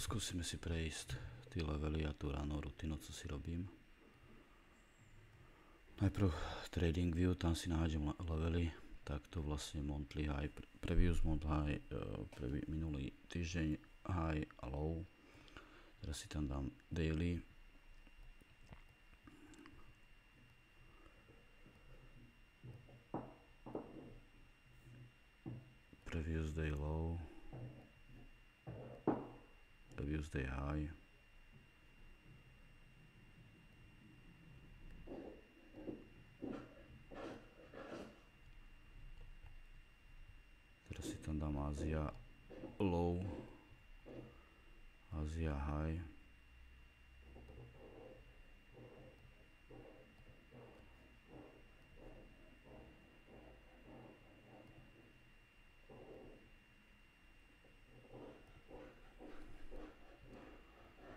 skúsime si prejsť tie levely a tú ranú rutinu, co si robím. Najprv Trading View, tam si nájdem levely, takto vlastne monthly high, previous month high, minulý týždeň high a low. Teraz si tam dám daily. Previous day low. Previous day high. Teraz si tam dám Ázia low. Ázia high.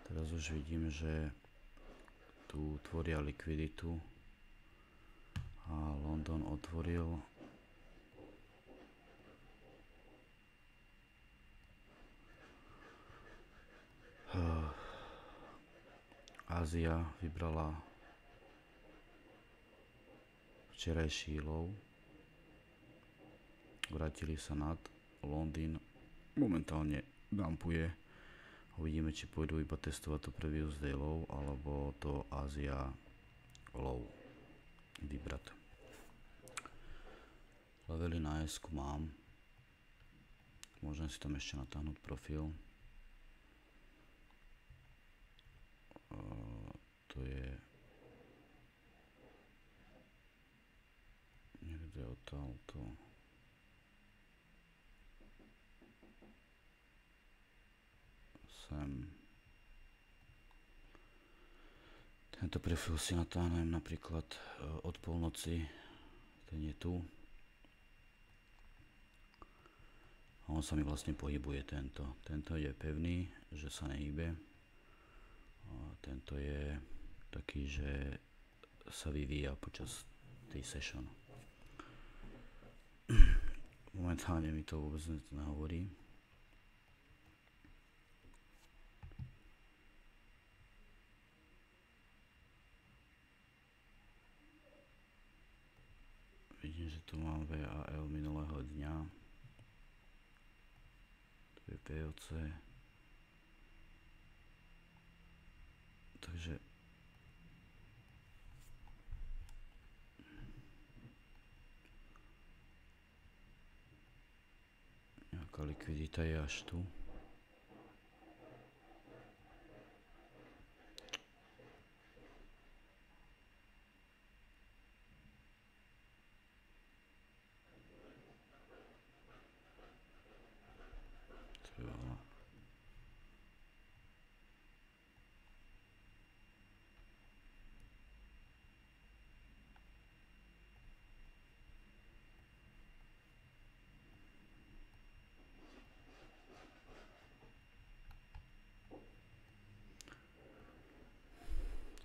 Teraz už vidím, že tu tvoria likviditu a London otvoril Ázia vybrala včerajší low, vrátili sa nad, Londýn momentálne dumpuje. Uvidíme, či pôjdu iba testovať to previous day low, alebo to Ázia low vybrať. Levely na S-ku mám. Môžem si tam ešte natáhnuť profil. To je niekde odtiaľto. Tento profil si natáhnem napríklad od polnoci, ten je tu. A on sa mi vlastne pohybuje tento. Tento je pevný, že sa nehýbe. A tento je taký, že sa vyvíja počas tej session. Momentálne mi to vôbec nehovorí. Vidím, že tu mám VAL minulého dňa. Tu je POC. Takže nejaká likvidita je až tu.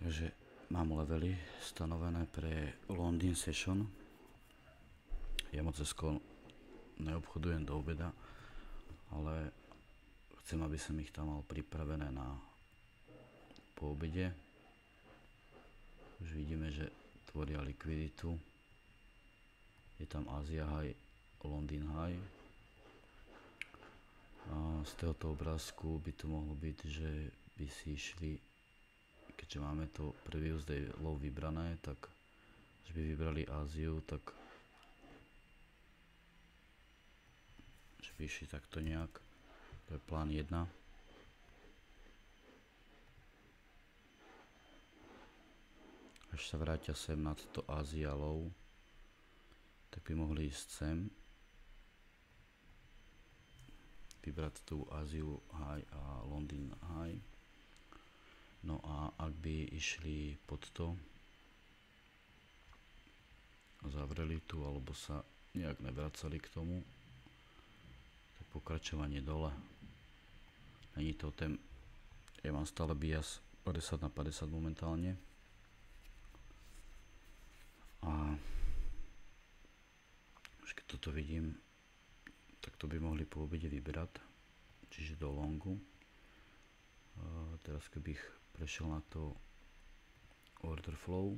Takže mám levely stanovené pre London Session. Ja moc neobchodujem do obeda, ale chcem, aby som ich tam mal pripravené na po obede. Už vidíme, že tvoria likviditu. Je tam Ázia High, London High. A z tohoto obrázku by to mohlo byť, že by si išli, keďže máme to previous day low vybrané, tak že by vybrali Áziu, tak že by išli takto nejak. To je plán 1. Až sa vrátia sem nad to Ázia low, tak by mohli ísť sem, vybrať tú Áziu high a London high. No a ak by išli pod to, zavreli tu alebo sa nejak nevracali k tomu, tak pokračovanie dole. Není to ten, ja mám stále bias 50/50 momentálne. A už keď toto vidím, tak to by mohli po obede vybrať, čiže do longu. Teraz keby prešiel na to order flow,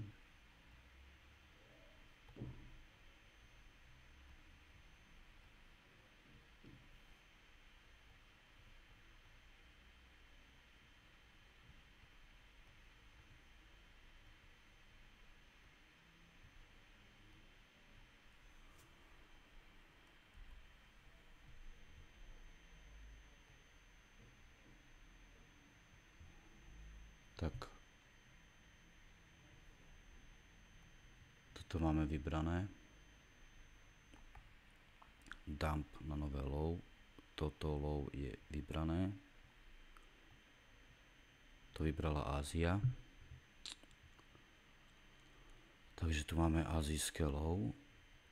tak toto máme vybrané. Dump na nové low, toto low je vybrané. To vybrala Ázia. Takže tu máme azijské low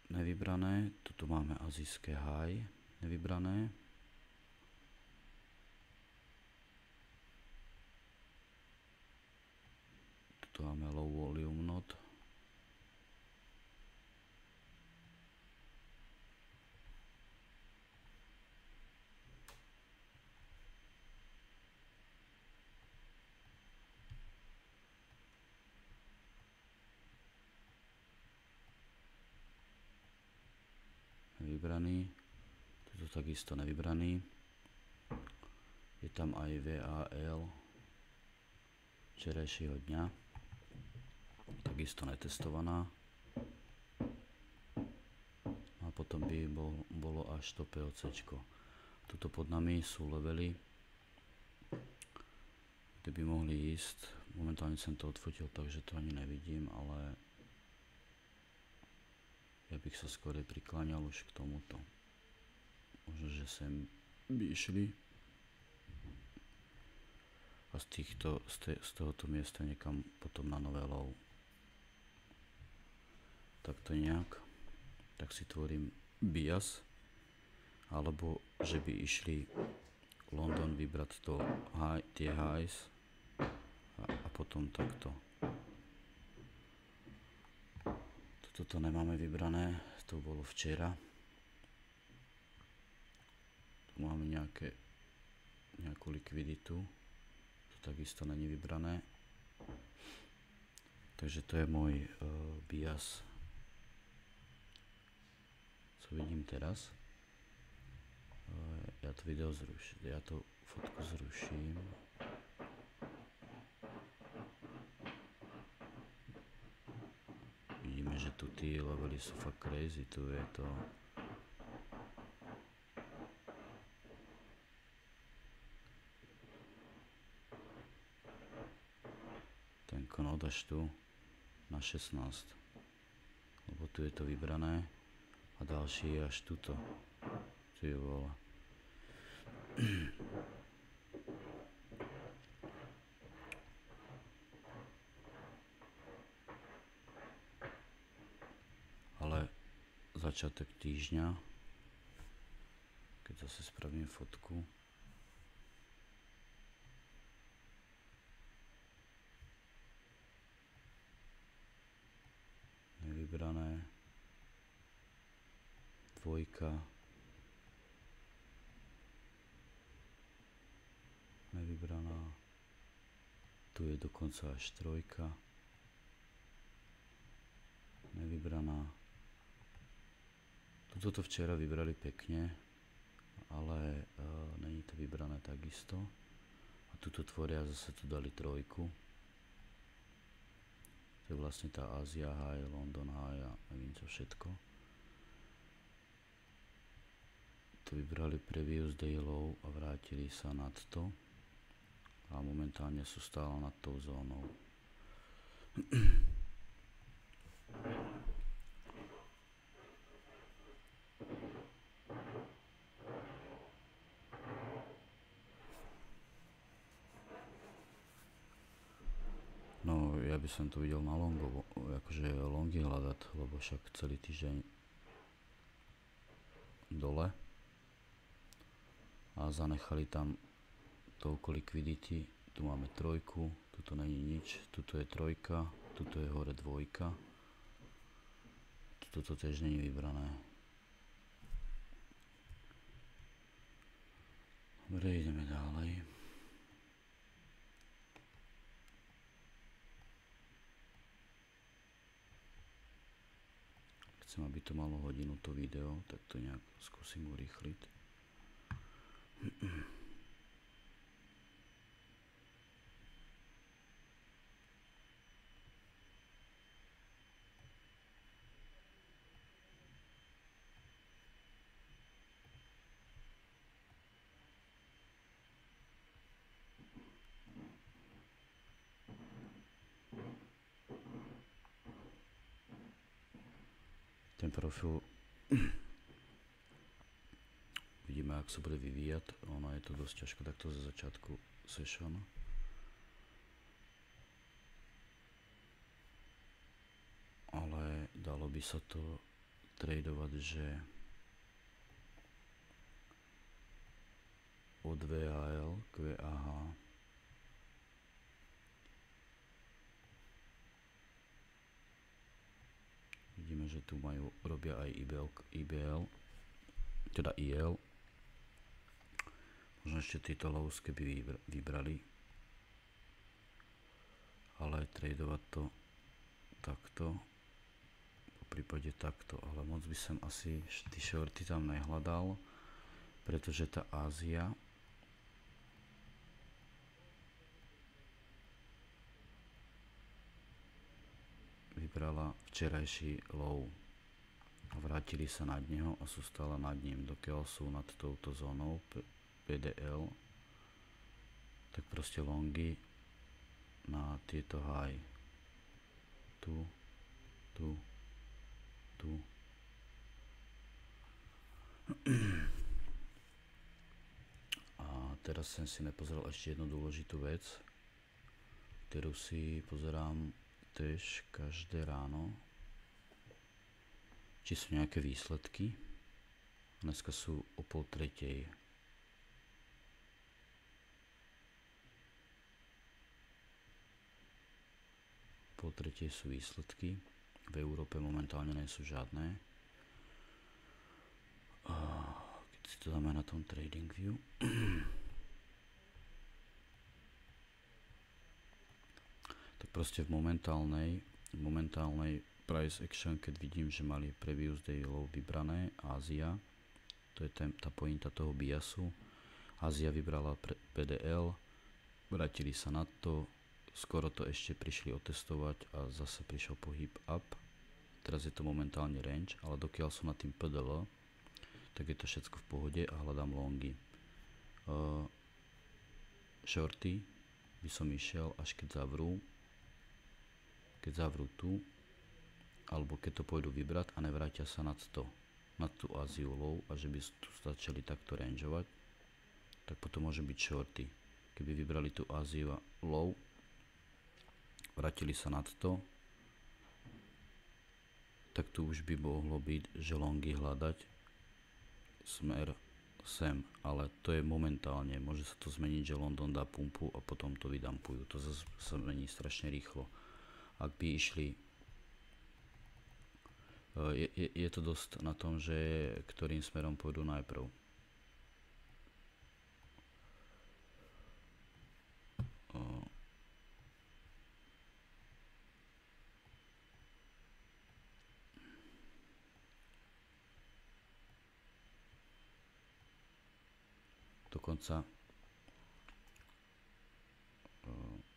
nevybrané, tu máme azijské high nevybrané. Tu máme low volume node. Nevybraný. Tuto takisto nevybraný. Je tam aj VAL včerajšieho dňa. Takisto netestovaná. A potom by bolo až to POC. Tuto pod nami sú levely, kde by mohli ísť. Momentálne som to odfotil, takže to ani nevidím, ale ja bych sa skôr prikláňal už k tomuto. Možno, že sem by išli. A z tohoto miesta niekam potom na nové low. Takto nejak. Tak si tvorím bias. Alebo že by išli London vybrať to tie highs. A potom takto. Toto nemáme vybrané. To bolo včera. Tu máme nejakú likviditu. Takisto není vybrané. Takže to je môj bias. Co vidím teraz? Ja to video zruším. Ja to fotku zruším. Vidíme, že tu tí levely sú fakt crazy. Tu je to... Node až tu na 16, lebo tu je to vybrané a ďalší je až tuto. Tu je vola. Ale začiatok týždňa, keď zase spravím fotku, vybrané, dvojka, nevybraná, tu je dokonca až trojka, nevybraná. Toto včera vybrali pekne, ale není to vybrané takisto. A tuto tvoria zase tu dali trojku. To je vlastne tá Ázia high, London high a neviem čo všetko. To vybrali previous day low a vrátili sa nad to. A momentálne sú stále nad tou zónou. No, ja by som to videl na longu, akože longy hľadať, lebo však celý týždeň dole a zanechali tam toľko likvidity. Tu máme trojku, tuto není nič, tuto je trojka, tuto je hore dvojka, tuto tiež není vybrané. Dobre, ideme ďalej. Chcem, aby to malo hodinu to video, tak to nejak skúsim urýchliť. Ten profil vidíme, ak sa bude vyvíjať. Ono je to dosť ťažko takto za začiatku session. Ale dalo by sa to tradovať, že od VAL k VAH vidíme, že tu robia aj IBL, teda IL. Možno ešte tieto lows keby vybrali, ale tradovať to takto, po prípade takto, ale moc by som asi tí shorty tam nehľadal, pretože tá Ázia vybrala včerajší low a vrátili sa nad neho a sú stále nad ním. Dokiaľ sú nad touto zónou PDL, tak proste longy na tieto high. Tu. A teraz som si nepozrel ešte jednu dôležitú vec, ktorú si pozerám tiež každé ráno, či sú nejaké výsledky. Dneska sú o 2:30. O 2:30 sú výsledky. V Európe momentálne nie sú žiadne. Keď si to dáme na tom TradingView, tak proste v momentálnej price action, keď vidím, že mali previous day low vybrané Ázia, to je tá pointa toho biasu. Ázia vybrala PDL, vrátili sa na to, skoro to ešte prišli otestovať a zase prišiel pohyb up. Teraz je to momentálne range, ale dokiaľ sú nad tým PDL, tak je to všetko v pohode a hľadám longy. Shorty by som išiel, až keď zavrú tu, alebo keď to pôjdu vybrať a nevrátia sa nad tú Áziu low a že by tu začali takto rangeovať, tak potom môže byť shorty. Keby vybrali tú Áziu low, vrátili sa nad to, tak tu už by mohlo byť, že longy hľadať smer sem, ale to je momentálne. Môže sa to zmeniť, že London dá pumpu a potom to vydampujú. To sa zmení strašne rýchlo. Ak by išli, je to dosť na tom, že ktorým smerom pôjdu najprv.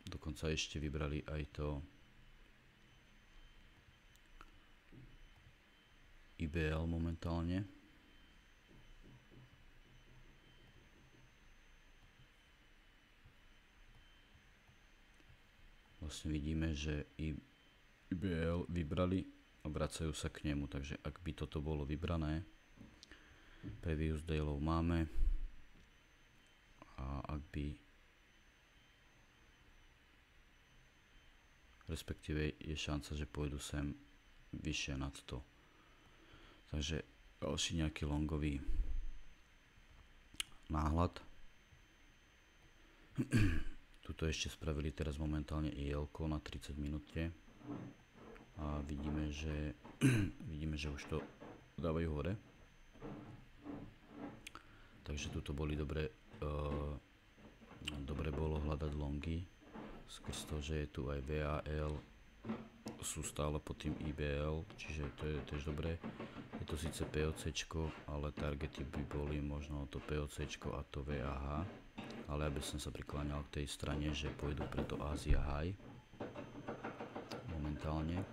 Dokonca ešte vybrali aj to IBL momentálne. Vlastne vidíme, že IBL vybrali a vracajú sa k nemu, takže ak by toto bolo vybrané, previous day low máme, a ak by, respektíve je šanca, že pôjdu sem vyššie nad to. Takže ďalší nejaký longový náhľad. Tuto ešte spravili teraz momentálne IL-ko na 30 minúte a vidíme, že už to dávajú hore. Takže tuto boli dobre bolo hľadať longy skrz to, že je tu aj VAL sú stále pod tým IBL, čiže to je tiež dobré. Je to síce POCčko, ale targety by boli možno to POCčko a to VAH, ale ja by som sa prikláňal k tej strane, že pôjdu preto Asia High momentálne.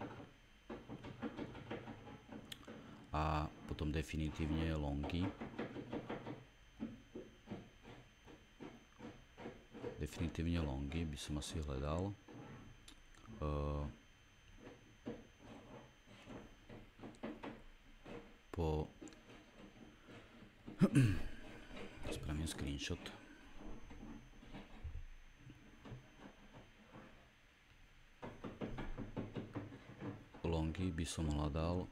A potom definitívne longy. Definitívne longy by som asi hľadal. Spravím screenshot. Longy by som hľadal,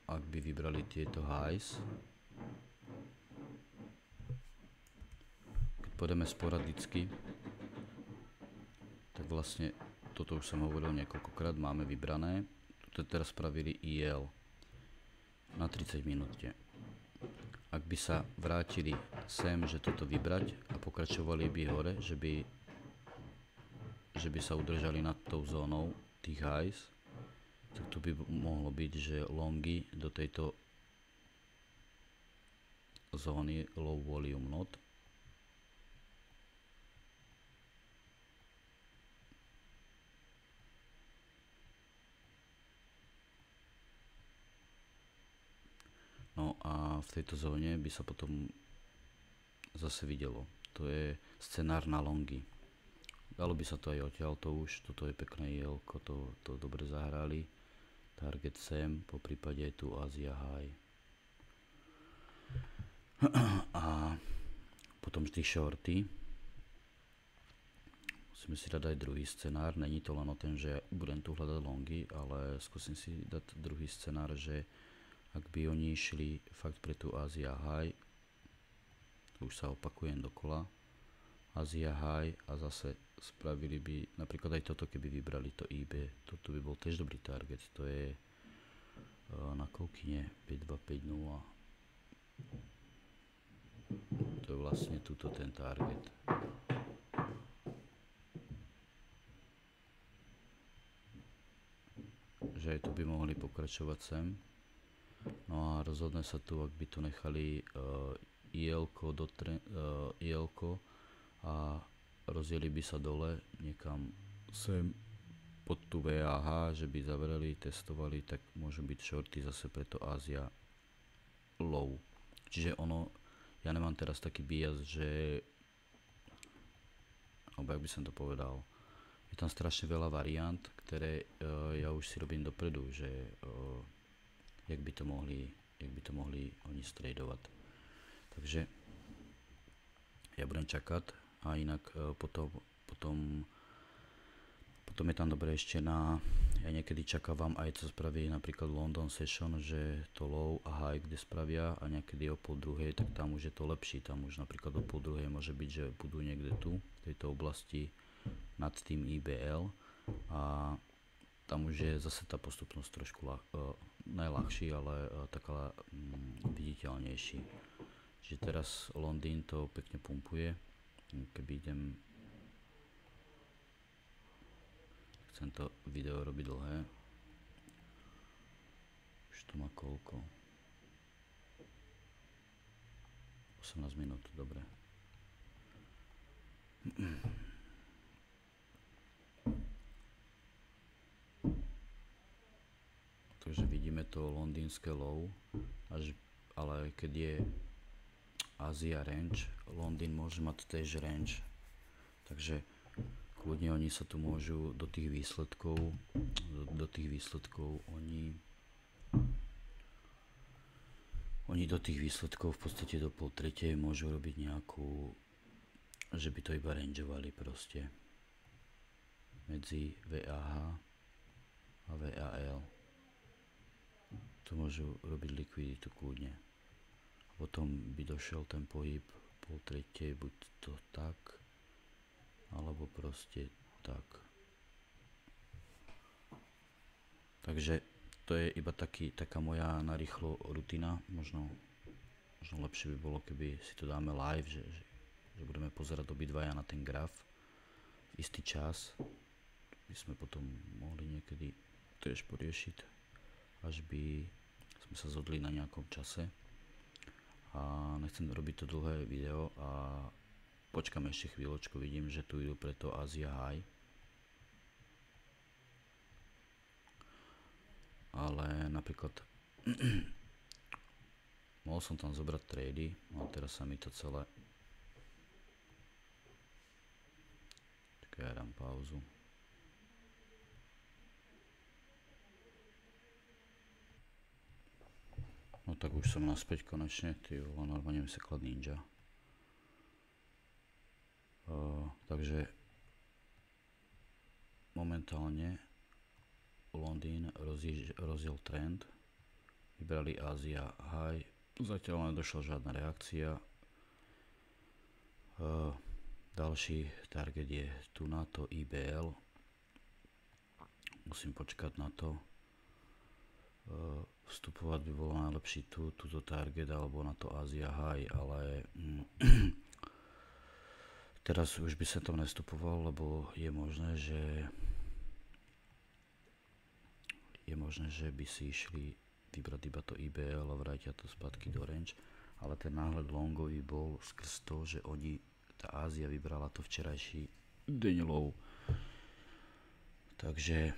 ak by vybrali tieto highs. Keď pôjdeme sporadicky, tak vlastne toto už som hovoril niekoľkokrát, máme vybrané. Tuto teraz spravili IL na 30 minúte. Ak by sa vrátili sem, že toto vybrať a pokračovali by hore, že by sa udržali nad tou zónou tých highs, tak tu by mohlo byť, že longy do tejto zóny low volume not. No a v tejto zóne by sa potom zase videlo. To je scenár na longy. Dalo by sa to aj odtiaľto už, toto je pekné jelko, to dobre zahrali. Target sem, po prípade je tu Asia High. A potom tí shorty. Musíme si dať aj druhý scenár, není to len o tom, že budem tu hľadať longy, ale skúsim si dať druhý scenár, že ak by oni išli fakt pre tú Asia High, už sa opakujem dokola, Asia High a zase spravili by, napríklad aj toto keby vybrali to IB, toto by bol tiež dobrý target, to je na koľkine 5250, to je vlastne tuto ten target. Že aj tu by mohli pokračovať sem. No a rozhodne sa tu, ak by to nechali IL-ko a rozjeli by sa dole niekam sem pod tú VAH, že by zavreli, testovali, tak môžu byť shorty zase preto Asia low. Čiže ono, ja nemám teraz taký bias, že, alebo jak by som to povedal, je tam strašne veľa variant, ktoré ja už si robím dopredu, že jak by to mohli oni stradovať. Takže ja budem čakať a inak potom je tam dobre ešte ja niekedy čakávam aj co spraví napríklad London Session, že to low a high kde spravia a niekedy o 12:30, tak tam už je to lepší, tam už napríklad o 12:30 môže byť, že budú niekde tu v tejto oblasti nad tým IBL a tam už je zase tá postupnosť trošku najľahší, ale taká viditeľnejší. Čiže teraz Londýn to pekne pumpuje. Keby chcem to video robiť dlhé. Už to má koľko? 18 minút, dobre. Takže vidíme to londýnske low, ale keď je Asia range, Londýn môže mať tiež range, takže kľudne oni sa tu môžu do tých výsledkov oni do tých výsledkov v podstate do 2:30 môžu robiť nejakú, že by to iba rangeovali proste medzi VAH a VAL. Tu môžu robiť likviditu kľudne. Potom by došiel ten pohyb 2:30, buď to tak, alebo proste tak. Takže to je iba taká moja narýchlo rutina. Možno lepšie by bolo, keby si to dáme live, že budeme pozerať obidvaja na ten graf v istý čas. by sme potom mohli niekedy tiež poriešiť, až by sme sa zhodli na nejakom čase. A nechcem robiť to dlhé video a počkam ešte chvíľočku, vidím, že tu idú preto Asia High. Ale napríklad mohol som tam zobrať trady, no a teraz sa mi to celé... Čakaj, ja dám pauzu. No tak už som naspäť konečne, normálne mi sekla ninja. Takže momentálne Londýn rozdiel trend, vybrali Asia High, zatiaľ nedošla žiadna reakcia. Ďalší target je tu na to IBL, musím počkať na to. Vstupovať by bolo najlepší túto target alebo na to Asia High, ale teraz už by sa tam nestupoval, lebo je možné, že by si išli vybrať iba to IBL a vrátia to spätky do range, ale ten náhľad longový bol skrz to, že tá Ázia vybrala to včerajší deň low. Takže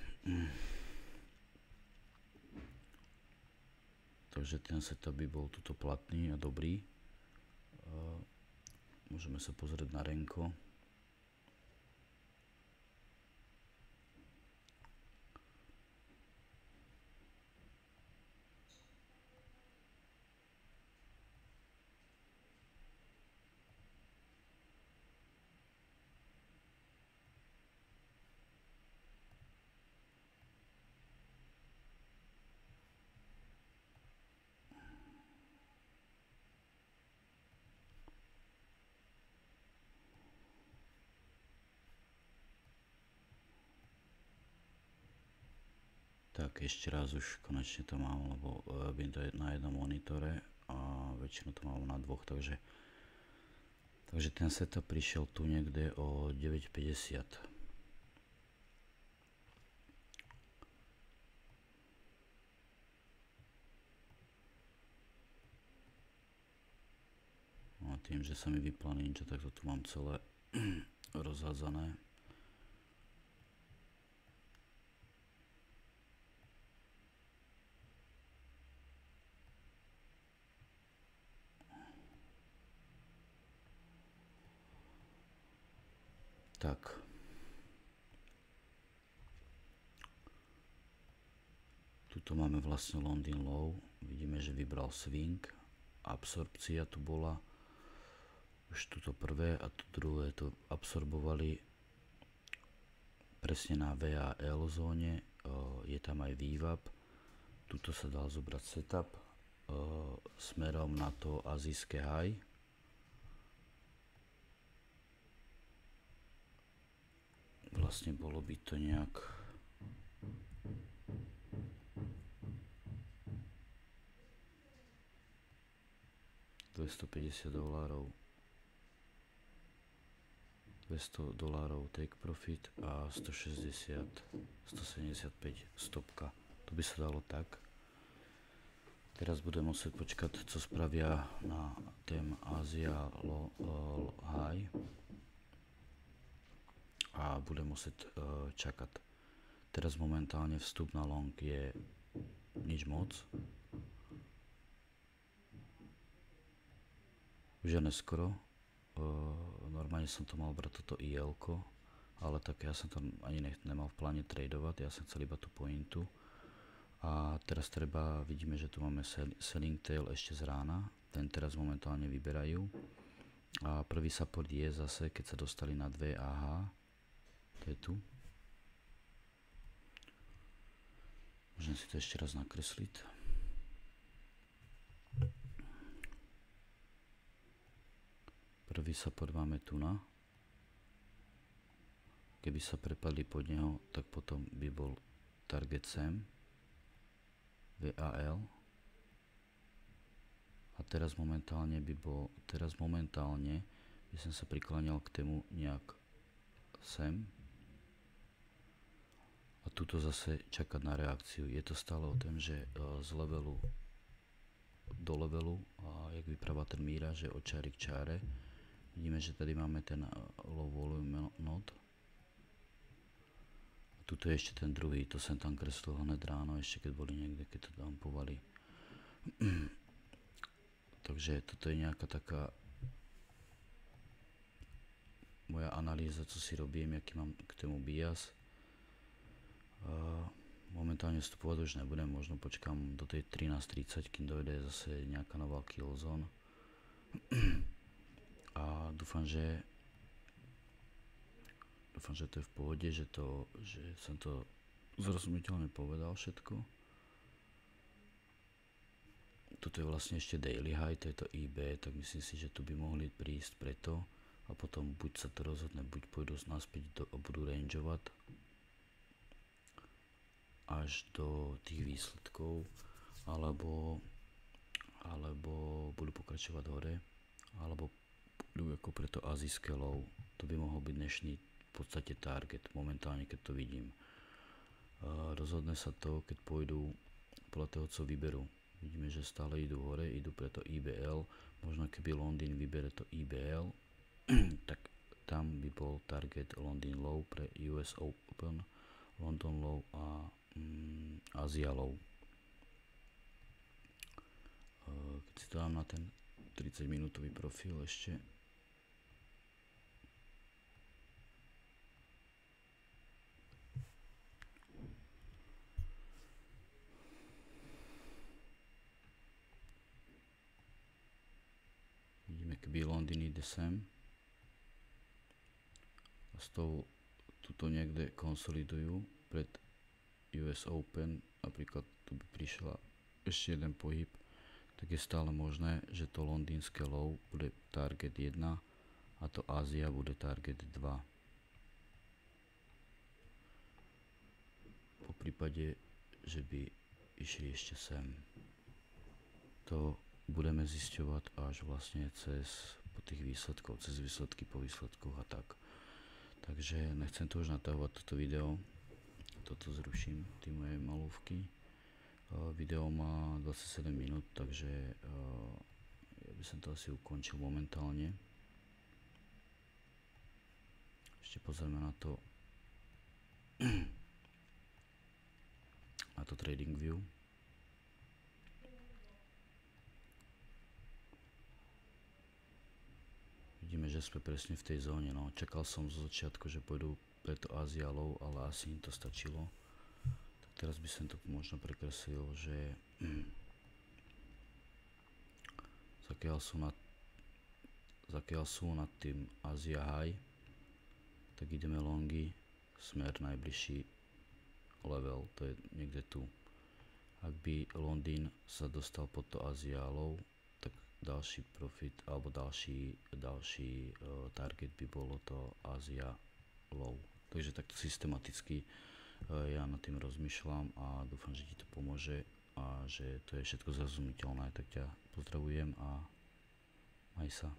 ten setup by bol tuto platný a dobrý. Môžeme sa pozrieť na Renko. Tak ešte raz už konečne to mám, lebo robím to na jednom monitore a väčšinou to mám na dvoch, takže ten setup prišiel tu niekde o 9.50. No a tým, že sa mi vypla ninja, tak to tu mám celé rozhádzané. Tak. Tuto máme vlastne London Low. Vidíme, že vybral swing. Absorpcia tu bola. Už tuto prvé a tu druhé to absorbovali presne na VAL zóne. Je tam aj VWAP. Tuto sa dal zobrať setup smerom na to azijské high. Vlastne bolo by to nejak $250, $200 take profit a 160, 175 stopka. To by sa dalo tak. Teraz budem musieť počkať, co spravia na tém Asia High. A budem musieť čakať. Teraz momentálne vstup na long je nič moc. Už je neskoro. Normálne som to mal brať toto IL-ko, ale tak ja som tam ani nemal v pláne tradovať, ja som chcel iba tú pointu. A teraz vidíme, že tu máme selling tail ešte z rána, ten teraz momentálne vyberajú. A prvý support je zase, keď sa dostali na 2 AH, to je tu. Môžem si to ešte raz nakresliť. Prvý support máme tu na. Keby sa prepadli pod neho, tak potom by bol target sem. VAL. A teraz momentálne by som sa prikláňal k tému nejak sem. A tuto zase čakať na reakciu. Je to stále o tom, že z levelu do levelu, a jak vypráva ten Míra, že od čáry k čáre. Vidíme, že tady máme ten low volume node. A tuto je ešte ten druhý, to som tam kreslil hned ráno, ešte keď boli niekde, keď to dumpovali. Takže toto je nejaká taká moja analýza, co si robím, jaký mám k tomu bias. Momentálne vstupovať už nebudem, možno počkám do tej 13:30, kým dojde zase nejaká nová killzone. A dúfam, že to je v pohode, že som to zrozumiteľne povedal všetko. Toto je vlastne ešte daily high, to je to IB, tak myslím si, že tu by mohli prísť preto a potom buď sa to rozhodne, buď pôjdu naspäť a budú rangeovať až do tých výsledkov, alebo budú pokračovať hore, alebo budú ako preto azijské low. To by mohol byť dnešný v podstate target, momentálne keď to vidím. Rozhodne sa to, keď pôjdu podľa toho, co vyberú. Vidíme, že stále idú hore, idú preto IBL, možno keby Londýn vybere to IBL, tak tam by bol target Londýn low pre US Open, London low a Asia low. Keď si to dám na ten 30 minútový profil ešte, vidíme, keby Londýn ide sem a z toho tuto niekde konsolidujú pred US Open, napríklad tu by prišla ešte jeden pohyb, tak je stále možné, že to londýnske low bude target 1 a to Ázia bude target 2. Po prípade, že by išli ešte sem. To budeme zisťovať až vlastne cez výsledky po výsledkoch a tak. Takže nechcem to už natáhovať toto video. Toto zruším, tie moje malúvky. Video má 27 minút, takže ja by som to asi ukončil momentálne. Ešte pozrieme na to trading view. Vidíme, že sme presne v tej zóne. No. Čakal som zo začiatku, že pôjdu preto Asia low, ale asi im to stačilo. Tak teraz by som to možno prekreslil, že zakiaľ sú nad tým Asia high, tak ideme longy, smer najbližší level, to je niekde tu. Ak by Londýn sa dostal pod to Asia low, tak ďalší profit alebo ďalší target by bolo to Asia low. Takže takto systematicky ja nad tým rozmýšľam a dúfam, že ti to pomôže a že to je všetko zrozumiteľné. Tak ťa pozdravujem a maj sa.